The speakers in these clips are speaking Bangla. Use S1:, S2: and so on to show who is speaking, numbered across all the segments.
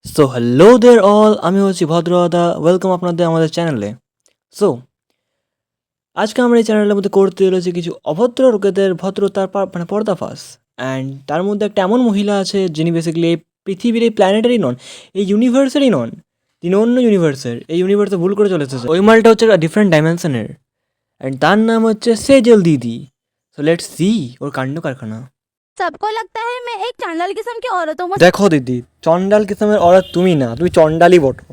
S1: সো হ্যালো দেয়ার অল, আমি হচ্ছি ভদ্রদা। ওয়েলকাম আপনাদের আমাদের চ্যানেলে। সো আজকে আমরা এই চ্যানেলের মধ্যে করতে চলেছি কিছু অভদ্র লোকেদের ভদ্রতার পর্দাফাশ। অ্যান্ড তার মধ্যে একটা এমন মহিলা আছে যিনি বেসিক্যালি এই পৃথিবীর এই প্ল্যানেটারই নন, এই ইউনিভার্সেরই নন, তিনি অন্য ইউনিভার্সের, এই ইউনিভার্সে ভুল করে চলে এসেছে। ওই মালটা হচ্ছে ডিফারেন্ট ডাইমেনশনের, অ্যান্ড তার নাম হচ্ছে সেজল দিদি। সো লেটস সি ওর কাণ্ড কারখানা।
S2: सबको लगता है मैं एक चांडाल किस्म की औरतों में
S1: দেখো দিদি, চন্ডাল কিসমের অর্ডার তুমি না, তুমি চন্ডালই বটো।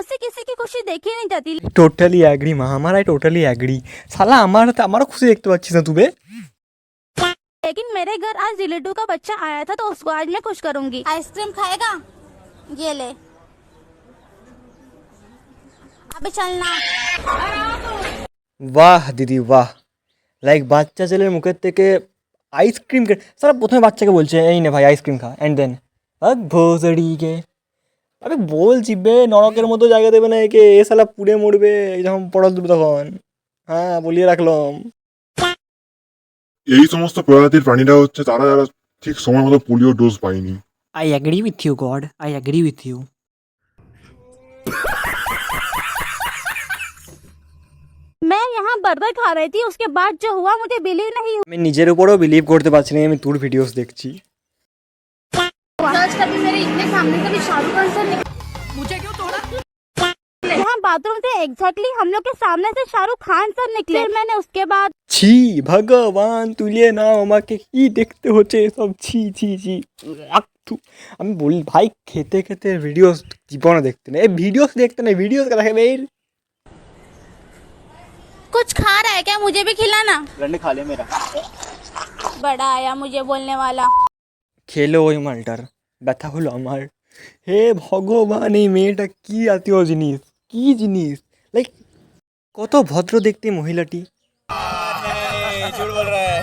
S2: से किसी की खुशी देखी नहीं जाती।
S1: টোটালি অ্যাগ্রি মা, আমার আই টোটালি অ্যাগ্রি। শালা আমারও খুশি দেখতে পাচ্ছিস না তুই?
S2: लेकिन मेरे घर आज रिलेटिव का बच्चा आया था तो उसको आज मैं खुश करूंगी। आइसक्रीम खाएगा? ये ले। अभी चलना।
S1: বাহ দিদি বাহ, লাইক বাচ্চা ছেলের মুখের থেকে আইসক্রিম সারা প্রথমে বাচ্চাকে বলছে এই নে ভাই আইসক্রিম খা, অ্যান্ড দেন ভোজড়িকে আরে বলছি বে, নরকের মতো জায়গা দেবে না একে, এ শালা পুড়ে মরবে যখন পড়াল দেবে তখন। হ্যাঁ বলিয়ে রাখলাম।
S3: এই সমস্ত প্রজাতির প্রাণীরা হচ্ছে তারা যারা ঠিক সময় মতো পোলিও ডোজ পায়নি।
S1: I agree with you God, I agree with you.
S2: मैं यहाँ बर्गर खा रही थी, उसके बाद जो हुआ मुझे बिलीव नहीं
S1: আমি নিজের উপরেও বিলিভ করতে পারছি না, আমি তোর ভিডিওস দেখছি।
S2: हुआ। कभी मेरे इतने सामने कभी शाहरुख खान सर मुझे क्यों तोड़ा? यहाँ बाथरूम से एग्जैक्टली हम लोग के सामने से शाहरुख खान सर निकले। फिर मैंने उसके बाद
S1: ছি ভগবান, তুলিয়ে নাও আমাকে, কি দেখতে হচ্ছে এসব, ছি ছি ছি। থু। আমি বলি ভাই, খেতে খেতে ভিডিওস জীবনে দেখতে নেই, এই ভিডিওস দেখতে নেই, ভিডিওস দেখে বের।
S2: कुछ खा रहा है क्या? मुझे भी खिलाना।
S1: रंडे खा ले मेरा।
S2: बड़ा आया मुझे बोलने वाला।
S1: খেলো ওই মালটার, ব্যথা হলো আমার। হে ভগবান, এই মেয়েটা কি জাতীয় জিনিস, কি জিনিস, লাইক কত ভদ্র দেখতে মহিলাটি,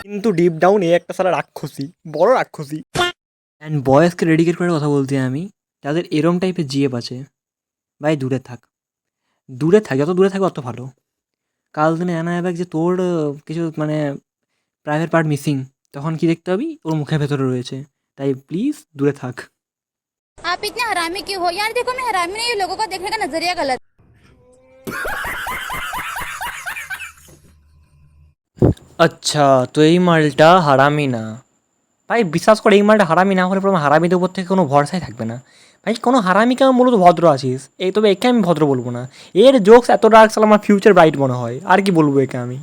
S1: কিন্তু ডিপ ডাউন এ একটা সারা রাক্ষসী, বড় রাক্ষসী। অ্যান্ড বয়েজকে ডেডিকেট করে কথা বলতে আমি, যাদের এরম টাইপের জিএফ আছে, ভাই দূরে থাক, দূরে থাক, যত দূরে থাকবে অত ভালো। কাল দিনে এনা ব্যাগ যে তোর কিছু প্রাইভেট পার্ট মিসিং, তখন কি দেখতে হবে, ওর মুখের ভেতরে রয়েছে, তাই প্লিজ দূরে থাক।
S2: आप इतने हरामी क्यों हो यार? देखो मैं हरामी नहीं हूँ, लोगों का देखने का नजरिया गलत।
S1: আচ্ছা, তো এই মালটা হারামি না ভাই, বিশ্বাস করে এই মালটা হারামি না হলে পরে আমার হারামিদের উপর থেকে কোনো ভরসাই থাকবে না ভাই। কোনো হারামিকে আমি মূলত ভদ্র আছিস, এই তবে একে আমি ভদ্র বলবো না, এর জোকস এত ডার্ক সাল আমার ফিউচার ব্রাইট মনে হয়, আর কি বলবো একে আমি।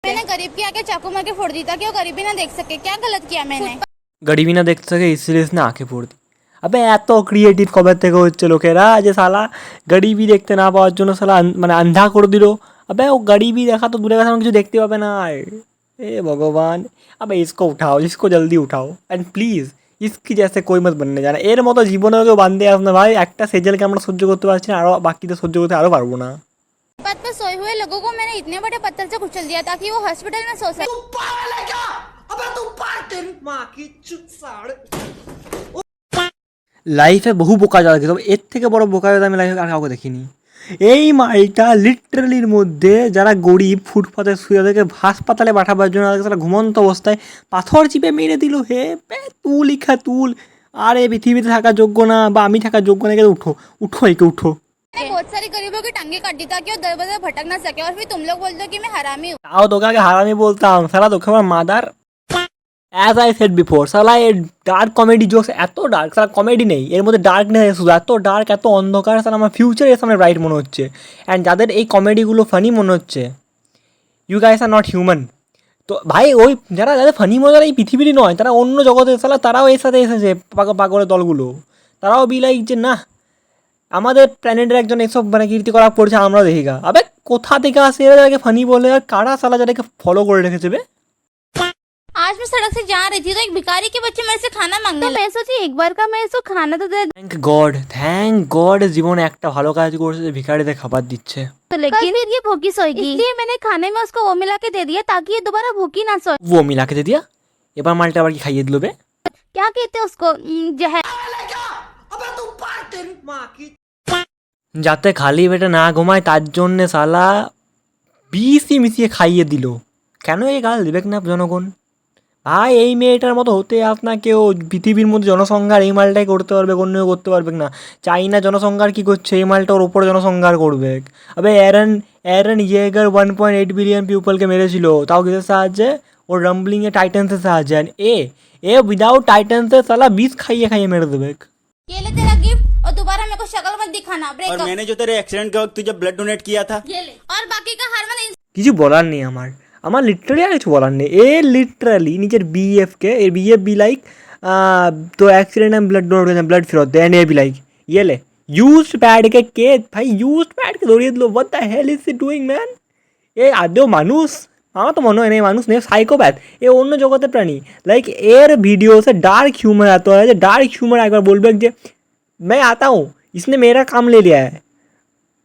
S2: मैंने गरीब की आके चाकू मार के फोड़ दी ताकि वो गरीबी ना देख सके। क्या गलत किया मैंने?
S1: গরিবি না দেখতে থাকে সিরিয়াস না আঁকে পড়তি। আবে এত ক্রিয়েটিভ কবে থেকে হচ্ছে লোকেরা, যে শালা গরিবি দেখতে না পাওয়ার জন্য শালা মানে আন্ধা করে দিল। আবে ও গরিবি দেখা তো দূরে কথা, কিছু দেখতে পাবে না। ए भगवान, अबे इसको उठाओ, इसको जल्दी उठाओ, एंड प्लिज इसकी जैसे कोई मत बनने जाना। এর মতো জীবনে কেউ বান্ধে আস না ভাই, একটা সেজেলকে আমরা সহ্য করতে পারছি না, আরও বাকিদের সহ্য করতে আরও পারবো না।
S2: पद पर सोए हुए लोगों को मैंने इतने बड़े पत्थर से कुचल दिया ताकि वो हॉस्पिटल में सो सके।
S1: লাইফে বহু বোকা যাওয়া দেখি, তবে এর থেকে বড় বোকা যাওয়া আমি লাইফে আর কাউকে দেখিনি। এই মালটা লিটারালির মধ্যে যারা গরিব ফুটপাতে শুয়ে থেকে হাসপাতালে পাঠাবার জন্য তাদেরকে তারা ঘুমন্ত অবস্থায় পাথর চিপে মেরে দিল। হে বে, তুল ইখা তুল, আর এই পৃথিবীতে থাকার যোগ্য না, বা আমি থাকার যোগ্য না, একে উঠো উঠো, একে উঠো।
S2: मैंने बहुत सारे गरीबों की टांगे काट दी ताकि वो दर बदर भटक ना सके। और फिर तुम लोग बोलते हो कि मैं हरामी हूँ।
S1: তাও তোকে আগে হারামি বলতাম, সারা তোকে আমার mother. As I said before, সালা এই ডার্ক কমেডি জোকস এত ডার্ক, সালা কমেডি নেই এর মধ্যে, ডার্ক নেই শুধু, এত ডার্ক এত অন্ধকার, সালা আমার ফিউচার এর সামনে ব্রাইট মনে হচ্ছে। অ্যান্ড যাদের এই কমেডিগুলো ফানি মনে হচ্ছে, you guys are not human. তো ভাই ওই যারা যাদের ফানি মজার এই পৃথিবীরই নয়, তারা অন্য জগতে, সালা তারাও এর সাথে এসেছে, পাগলের দলগুলো, তারাও বি লাইক যে না আমাদের প্ল্যানেটের একজন এসব মানে কীর্তি করা পড়ছে, আমরাও দেখি গা। আবে কোথা থেকে আসে এরা যাদেরকে ফানি বলে, আর কারা সালা যাদেরকে ফলো করে রেখেছে বে।
S2: आज मैं सड़क से जा रही थी तो एक भिखारी के बच्चे मेरे से खाना मांगने लगे। मैं सोची एक बार का मैं इसको खाना तो दे
S1: থ্যাংক গড জীবনে একটা ভালো কাজ করছে যে ভিখারিদের খাবার দিচ্ছে।
S2: तो लेकिन फिर ये भूखी सोएगी, इसलिए मैंने खाने में उसको वो मिला के दे दिया ताकि ये दोबारा भूखी ना सोए।
S1: ও মিলাকে দিয়ে দিয়া, এবার মালটা আবার কি খাইয়ে দিল বে।
S2: क्या कहते हैं उसको? जहर।
S1: যাতে খালি পেটে না ঘুমায় তার জন্যে শালা বিষই মিশিয়ে খাইয়ে দিল। কেন এই গাল দেবে না জনগণ? ভাই এই মেয়েটার মতো হতে আস না কেউ, পৃথিবীর মধ্যে জনসংখ্যার এই মালটাই করতে পারবে, অন্য কেউ করতে পারবে না। চাইনা জনসংখ্যার কী করছে, এই মালটা ওর ওপরে জনসংখ্যার করবে। আবে অ্যারন ইয়েগার 1.8 বিলিয়ন পিপলকে মেরেছিল, তাও কিসের সাহায্যে? ওর রাম্বলিংয়ে টাইটান্সের সাহায্যে। আর এ উইদাউট টাইটান্সের সালা বিষ খাইয়ে খাইয়ে মেরে দেবে।
S2: ये ले तेरा गिफ्ट और दोबारा मेरे को शक्ल मत दिखाना।
S4: और
S2: ब्रेकअप।
S4: मैंने जो तेरे एक्सीडेंट के वक्त तुझे ब्लड डोनेट किया था,
S2: ये ले और बाकी का हार्मोन
S1: কিছু বলার নেই আমার লিটারালি আর কিছু বলার নেই। এ লিটারালি নিজের বিএফকে, এর বিএফ বি লাইক তো অ্যাক্সিডেন্ট আমি ব্লাড ডোনেট করেছিলাম, ব্লাড ফেরত দেন, এ বি লাইক ইয়েলে ইউজ প্যাডকে কে ভাই ইউজ প্যাডকে ধরিয়ে দিল। What the hell is he doing man? এ আদৌ মানুষ? আমার তো মনে হয় না এই মানুষ নেই, সাইকোপ্যাথ। এ অন্য জগতের প্রাণী। লাইক এর ভিডিওসে ডার্ক ह्यूमर आता है, डार्क ह्यूमर একবার বলবে যে मैं आता हूँ इसने मेरा काम ले लिया है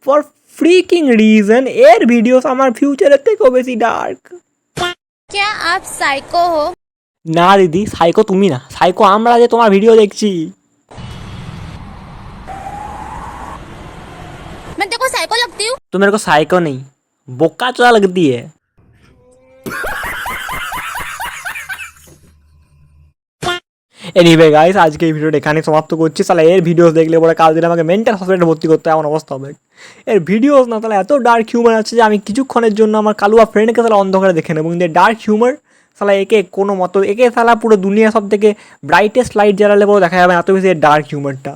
S1: ফর ফ্রিকিং রিজন। এর ভিডিওস আমার ফিউচারের থেকেও বেশি ডার্ক।
S2: क्या आप साइको हो?
S1: না দিদি, সাইকো তুমি না, সাইকো আমরা যে তোমার ভিডিও দেখছি।
S2: मैं तेरे को साइको लगती हूँ?
S1: तो मेरे को साइको नहीं बोका चोदा लगती है। এনিওয়ে গাইস, আজকে এই ভিডিওটা এখানে সমাপ্ত করছি। সালা এর ভিডিওস দেখলে পরে কাল দিন আমাকে মেন্টাল হসপিটালে ভর্তি করতে এমন অবস্থা হবে। এর ভিডিওস না তাহলে এত ডার্ক হিউমার আছে যে আমি কিছুক্ষণের জন্য আমার কালুয়া ফ্রেন্ডকে তাহলে অন্ধকারে দেখে নেবো। কিন্তু ডার্ক হিউমার সালা একে কোনো মতো, একে সালা পুরো দুনিয়া সব থেকে ব্রাইটেস্ট লাইট জ্বালালে পরেও দেখা যাবে এত বেশি ডার্ক হিউমারটা।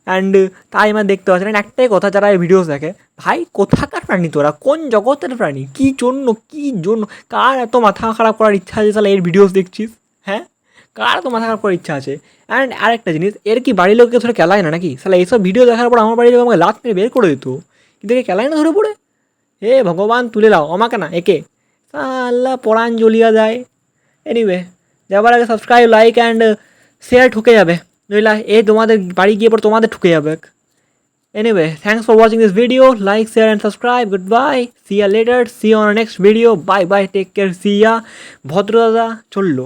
S1: অ্যান্ড তাই আমার দেখতে পাচ্ছি না। একটাই কথা, যারা এই ভিডিওস দেখে, ভাই কোথাকার প্রাণী তোরা, কোন জগতের প্রাণী, কী জন্য কার এত মাথা খারাপ করার ইচ্ছা আছে তাহলে এর ভিডিওস দেখছিস? হ্যাঁ, কার তো মাথা খারাপ করার ইচ্ছা আছে? অ্যান্ড আরেকটা জিনিস, এর কি বাড়ির লোককে ধরে কেলায় না নাকি? সালা এইসব ভিডিও দেখার পর আমার বাড়ির লোক আমাকে লাত মেরে বের করে দিত, কিন্তু একে কেলায় না ধরে পড়ে। হে ভগবান তুলে লাও আমাকে না, একে সালা পরাণ জ্বলিয়া যায়। এনিওয়ে, যাবার আগে সাবস্ক্রাইব, লাইক অ্যান্ড শেয়ার ঠুকে যাবে, নইলা এ তোমাদের বাড়ি গিয়ে পর তোমাদের ঠুকে যাবে। Anyway, thanks for watching this video, like share and subscribe, goodbye, see ya later, see you on next video, bye bye, take care, see ya. ভদ্র দাদা চললো।